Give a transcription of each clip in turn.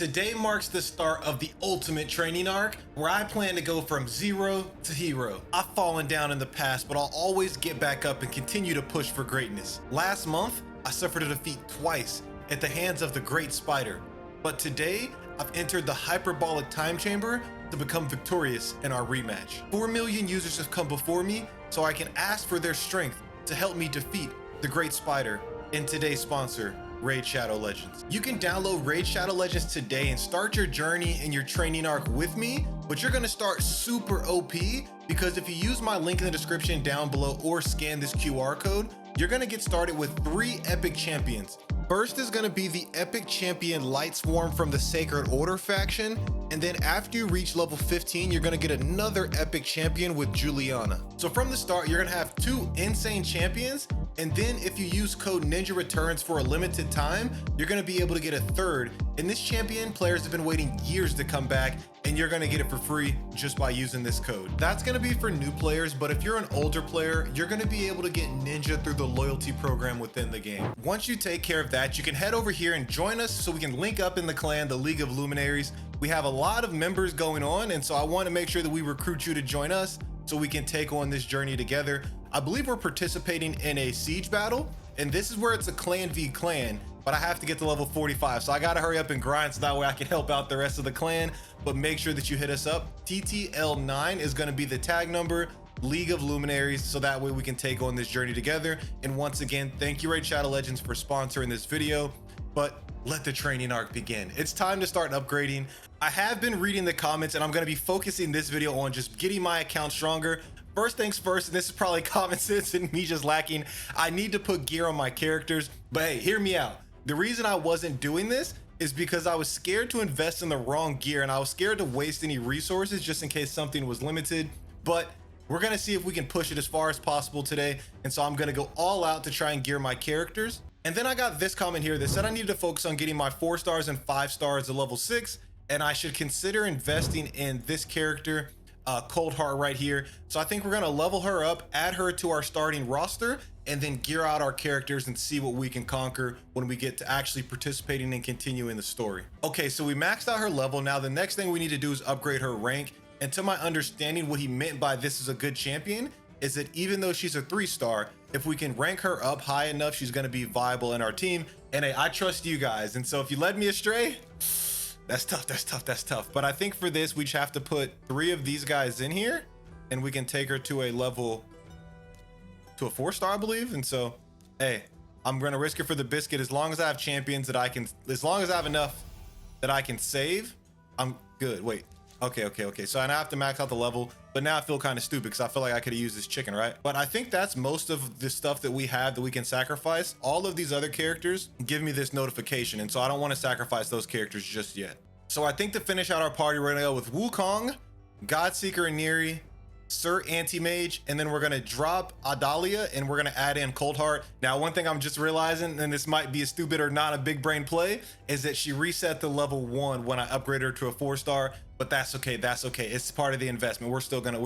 Today marks the start of the ultimate training arc, where I plan to go from zero to hero. I've fallen down in the past, but I'll always get back up and continue to push for greatness. Last month, I suffered a defeat twice at the hands of the Great Spider, but today, I've entered the hyperbolic time chamber to become victorious in our rematch. 4 million users have come before me, so I can ask for their strength to help me defeat the Great Spider and today's sponsor, Raid Shadow Legends. You can download Raid Shadow Legends today and start your journey in your training arc with me, but you're gonna start super OP because if you use my link in the description down below or scan this QR code, you're gonna get started with 3 epic champions. First is gonna be the epic champion Light Swarm from the Sacred Order faction, and then after you reach level 15, you're gonna get another epic champion with Juliana. So from the start, you're gonna have 2 insane champions, and then if you use code Ninja Returns for a limited time, you're gonna be able to get a third. And this champion, players have been waiting years to come back, and you're gonna get it for free just by using this code. That's gonna be for new players, but if you're an older player, you're gonna be able to get Ninja through the loyalty program within the game. Once you take care of that, you can head over here and join us so we can link up in the clan, the League of Luminaries. We have a lot of members going on, and so I want to make sure that we recruit you to join us so we can take on this journey together. I believe we're participating in a siege battle, and this is where it's a clan v clan, but I have to get to level 45, so I gotta hurry up and grind so that way I can help out the rest of the clan. But make sure that you hit us up. TTL9 is gonna be the tag number, League of Luminaries, so that way we can take on this journey together. And once again, thank you Raid Shadow Legends for sponsoring this video, but let the training arc begin. It's time to start upgrading. I have been reading the comments, and I'm gonna be focusing this video on just getting my account stronger. First things first, and this is probably common sense and me just lacking, I need to put gear on my characters, but hey, hear me out. The reason I wasn't doing this is because I was scared to invest in the wrong gear, and I was scared to waste any resources just in case something was limited, but we're gonna see if we can push it as far as possible today, and so I'm gonna go all out to try and gear my characters. And then I got this comment here that said I needed to focus on getting my 4 stars and 5 stars to level 6, and I should consider investing in this character, Cold Heart right here. So I think we're gonna level her up, add her to our starting roster, and then gear out our characters and see what we can conquer when we get to actually participating and continuing the story. Okay, so we maxed out her level. Now the next thing we need to do is upgrade her rank. And to my understanding, what he meant by this is a good champion is that even though she's a 3-star, if we can rank her up high enough, she's gonna be viable in our team. And hey, I trust you guys. And so if you led me astray, that's tough, that's tough, that's tough. But I think for this, we just have to put 3 of these guys in here and we can take her to a level, to a 4-star, I believe. And so, hey, I'm gonna risk it for the biscuit. As long as I have champions that I can, as long as I have enough that I can save, I'm good. Wait. Okay. So I now have to max out the level, but now I feel kind of stupid because I feel like I could have used this chicken, right? But I think that's most of the stuff that we have that we can sacrifice. All of these other characters give me this notification, and so I don't want to sacrifice those characters just yet. So I think to finish out our party, we're gonna go with Wukong, Godseeker and Neri, Sir Anti-Mage, and then we're gonna drop Adalia and we're gonna add in Cold Heart. Now, one thing I'm just realizing, and this might be a stupid or not a big brain play, is that she reset to level 1 when I upgraded her to a 4-star, but that's okay, that's okay. It's part of the investment. We're still gonna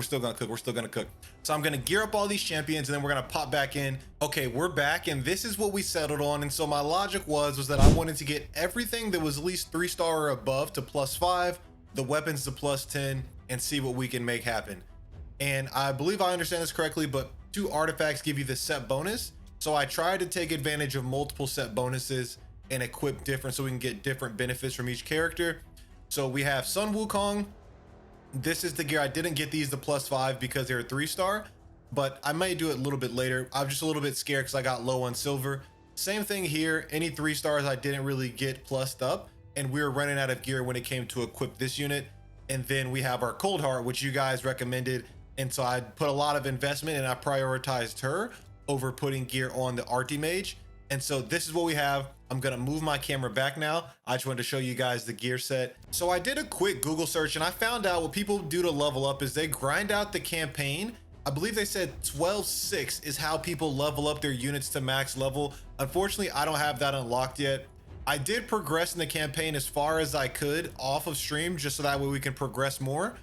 cook. So I'm gonna gear up all these champions and then we're gonna pop back in. Okay, we're back, and this is what we settled on. And so my logic was that I wanted to get everything that was at least 3-star or above to +5, the weapons to +10, and see what we can make happen. And I believe I understand this correctly, but 2 artifacts give you the set bonus. So I tried to take advantage of multiple set bonuses and equip different so we can get different benefits from each character. So we have Sun Wukong. This is the gear. I didn't get these to +5 because they're a 3-star, but I may do it a little bit later. I'm just a little bit scared because I got low on silver. Same thing here. Any 3-stars I didn't really get plussed up, and we were running out of gear when it came to equip this unit. And then we have our Cold Heart, which you guys recommended. And so I put a lot of investment and I prioritized her over putting gear on the Arti-Mage. And so this is what we have. I'm gonna move my camera back now. I just wanted to show you guys the gear set. So I did a quick Google search and I found out what people do to level up is they grind out the campaign. I believe they said 12-6 is how people level up their units to max level. Unfortunately, I don't have that unlocked yet. I did progress in the campaign as far as I could off of stream, just so that way we can progress more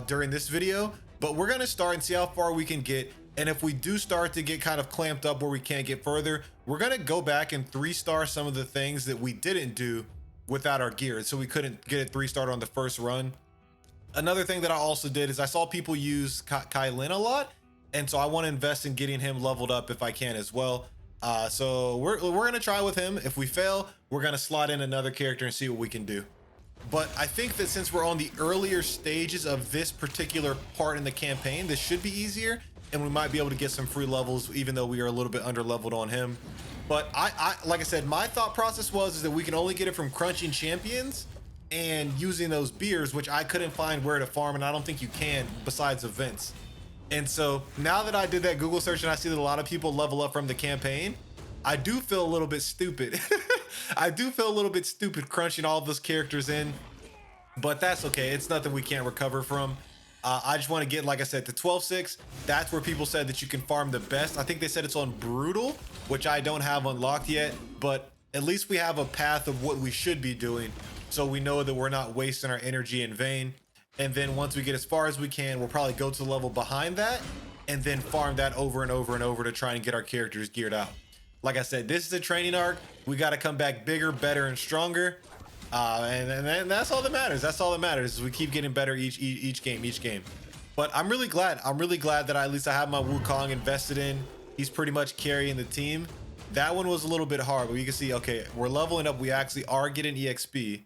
during this video. But we're gonna start and see how far we can get. And if we do start to get kind of clamped up where we can't get further, we're gonna go back and 3-star some of the things that we didn't do without our gear, so we couldn't get it 3-star on the first run. Another thing that I also did is I saw people use Kai Lin a lot, and so I want to invest in getting him leveled up if I can as well. So we're gonna try with him. If we fail, we're gonna slot in another character and see what we can do. But I think that since we're on the earlier stages of this particular part in the campaign, this should be easier, and we might be able to get some free levels, even though we are a little bit under leveled on him. But I like I said, my thought process is that we can only get it from crunching champions and using those beers, which I couldn't find where to farm, and I don't think you can besides events. And so now that I did that Google search and I see that a lot of people level up from the campaign, I do feel a little bit stupid. I do feel a little bit stupid crunching all of those characters in, but that's okay. It's nothing we can't recover from. I just want to get, like I said, to 12-6. That's where people said that you can farm the best. I think they said it's on Brutal, which I don't have unlocked yet, but at least we have a path of what we should be doing, so we know that we're not wasting our energy in vain. And then once we get as far as we can, we'll probably go to the level behind that and then farm that over and over and over to try and get our characters geared out. Like I said, this is a training arc. We got to come back bigger, better, and stronger. And that's all that matters. That's all that matters is we keep getting better each game. But I'm really glad. I'm really glad that at least I have my Wukong invested in. He's pretty much carrying the team. That one was a little bit hard, but you can see, okay, we're leveling up. We actually are getting EXP.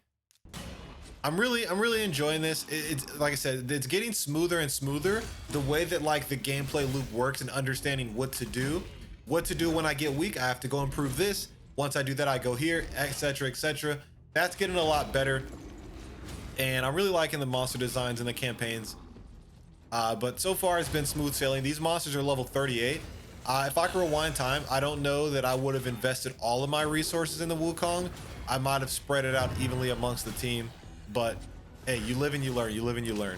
I'm really enjoying this. It's like I said, it's getting smoother and smoother. The way that like the gameplay loop works and understanding what to do when I get weak. I have to go improve this. Once I do that, I go here, etc., etc. That's getting a lot better, and I'm really liking the monster designs and the campaigns. But so far, it's been smooth sailing. These monsters are level 38. If I could rewind time, I don't know that I would have invested all of my resources in the Wukong. I might have spread it out evenly amongst the team. But hey, you live and you learn. You live and you learn.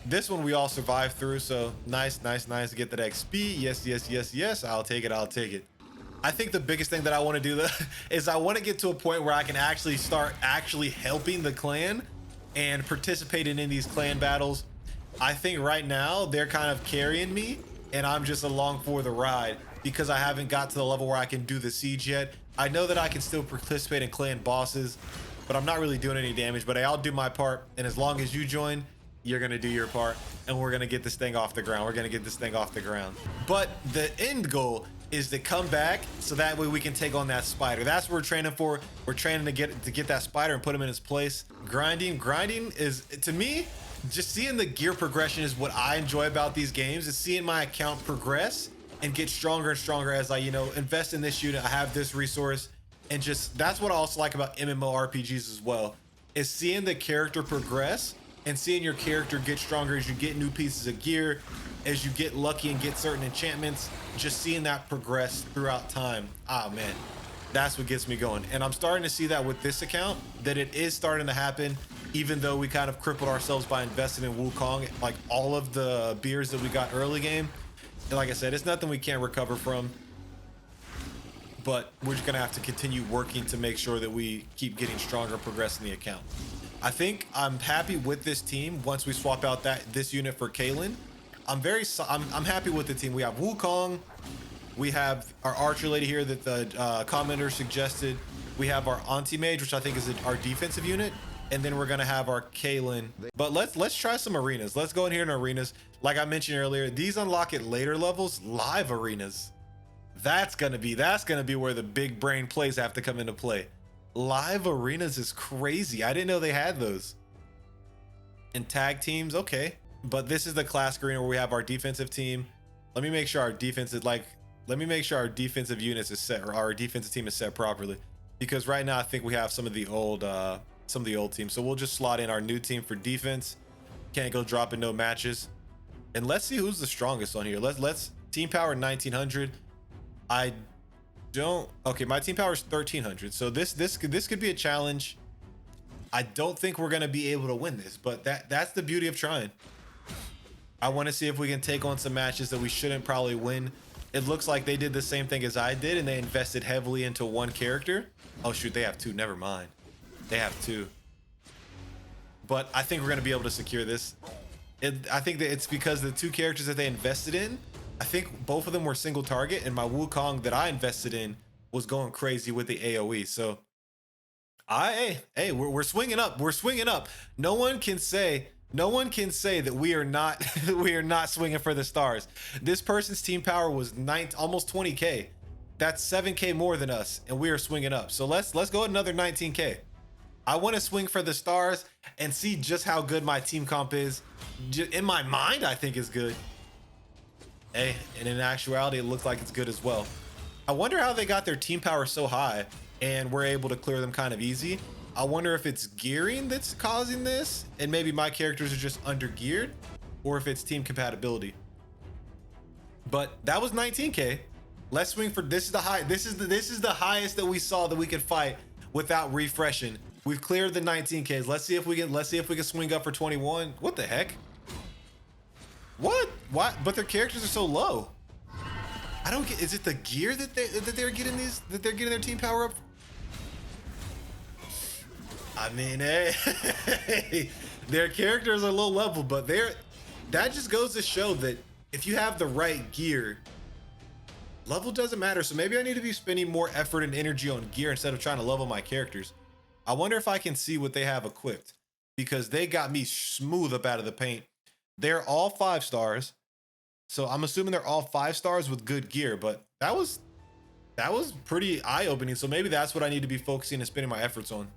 This one we all survived through, so nice to get that XP. Yes. I'll take it. I think the biggest thing that I want to do though is I want to get to a point where I can actually start helping the clan and participating in these clan battles. I think right now they're kind of carrying me, and I'm just along for the ride because I haven't got to the level where I can do the siege yet. I know that I can still participate in clan bosses, but I'm not really doing any damage. But I'll do my part, and as long as you join, you're gonna do your part, and we're gonna get this thing off the ground. But the end goal is to come back so that way we can take on that spider. That's what we're training for. We're training to get that spider and put him in his place. Grinding is, to me, just seeing the gear progression is what I enjoy about these games. Is seeing my account progress and get stronger and stronger as I, invest in this unit. I have this resource. And just, that's what I also like about MMORPGs as well, is seeing the character progress and seeing your character get stronger as you get new pieces of gear, as you get lucky and get certain enchantments, just seeing that progress throughout time. Ah, man, that's what gets me going. And I'm starting to see that with this account, that it is starting to happen, even though we kind of crippled ourselves by investing in Wukong, like all of the beers that we got early game. And like I said, it's nothing we can't recover from. But we're just gonna have to continue working to make sure that we keep getting stronger, progressing the account. I think I'm happy with this team. Once we swap out this unit for Kaylin, I'm happy with the team. We have Wukong, we have our archer lady here that the commenter suggested. We have our anti-mage, which I think is our defensive unit, and then we're gonna have our Kaylin. But let's try some arenas. Let's go in here in arenas. Like I mentioned earlier, these unlock at later levels. Live arenas. That's gonna be where the big brain plays have to come into play. Live arenas is crazy. I didn't know they had those. And tag teams, okay. But this is the classic arena where we have our defensive team. Let me make sure our defensive units is set, or our defensive team is set properly. Because right now I think we have some of the old teams. So we'll just slot in our new team for defense. Can't go dropping no matches. And let's see who's the strongest on here. Let's team power 1900. Okay, my team power is 1300, so this could be a challenge. I don't think we're gonna be able to win this, but that's the beauty of trying. I want to see if we can take on some matches that we shouldn't probably win. It looks like they did the same thing as I did, and they invested heavily into one character. Oh shoot, they have two. Never mind, they have two. But I think we're gonna be able to secure this. I think that it's because the two characters that they invested in, I think both of them were single target, and my Wukong that I invested in was going crazy with the AoE. So Hey, we're swinging up. We're swinging up. No one can say that we are not we are not swinging for the stars. This person's team power was almost 20k. That's 7k more than us, and we are swinging up. So let's go another 19k. I want to swing for the stars and see just how good my team comp is. In my mind, I think it's good. Hey, and in actuality, it looks like it's good as well. I wonder how they got their team power so high and we're able to clear them kind of easy. I wonder if it's gearing that's causing this, and maybe my characters are just under geared, or if it's team compatibility. But that was 19k. Let's swing for this. Is the high. This is the highest that we saw that we could fight without refreshing. We've cleared the 19ks. Let's see if we can swing up for 21. What the heck? What? But their characters are so low. I don't get. Is it the gear that they're getting their team power up? I mean, hey, their characters are low level, but that just goes to show that if you have the right gear, level doesn't matter. So maybe I need to be spending more effort and energy on gear instead of trying to level my characters. I wonder if I can see what they have equipped, because they got me smooth up out of the paint. They're all 5 stars. So I'm assuming they're all 5 stars with good gear, but that was pretty eye-opening. So maybe that's what I need to be focusing and spending my efforts on.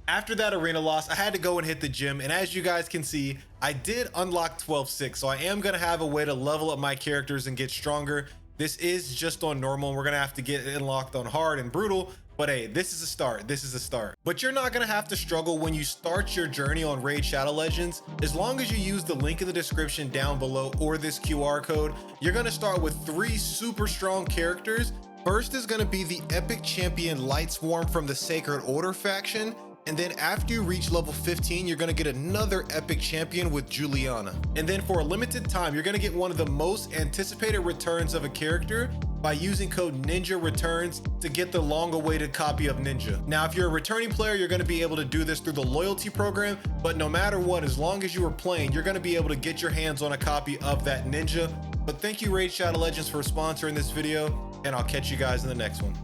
After that arena loss, I had to go and hit the gym, and as you guys can see, I did unlock 12-6, so I am gonna have a way to level up my characters and get stronger. This is just on normal, and we're gonna have to get it unlocked on hard and brutal, but hey, this is a start. This is a start. But you're not gonna have to struggle when you start your journey on Raid Shadow Legends. As long as you use the link in the description down below or this QR code, you're gonna start with 3 super strong characters. First is gonna be the epic champion Lightswarm from the Sacred Order faction. And then after you reach level 15, you're gonna get another epic champion with Juliana. And then for a limited time, you're gonna get one of the most anticipated returns of a character by using code Ninja Returns to get the long-awaited copy of Ninja. Now, if you're a returning player, you're gonna be able to do this through the loyalty program, but no matter what, as long as you are playing, you're gonna be able to get your hands on a copy of that Ninja. But thank you, Raid Shadow Legends, for sponsoring this video, and I'll catch you guys in the next one.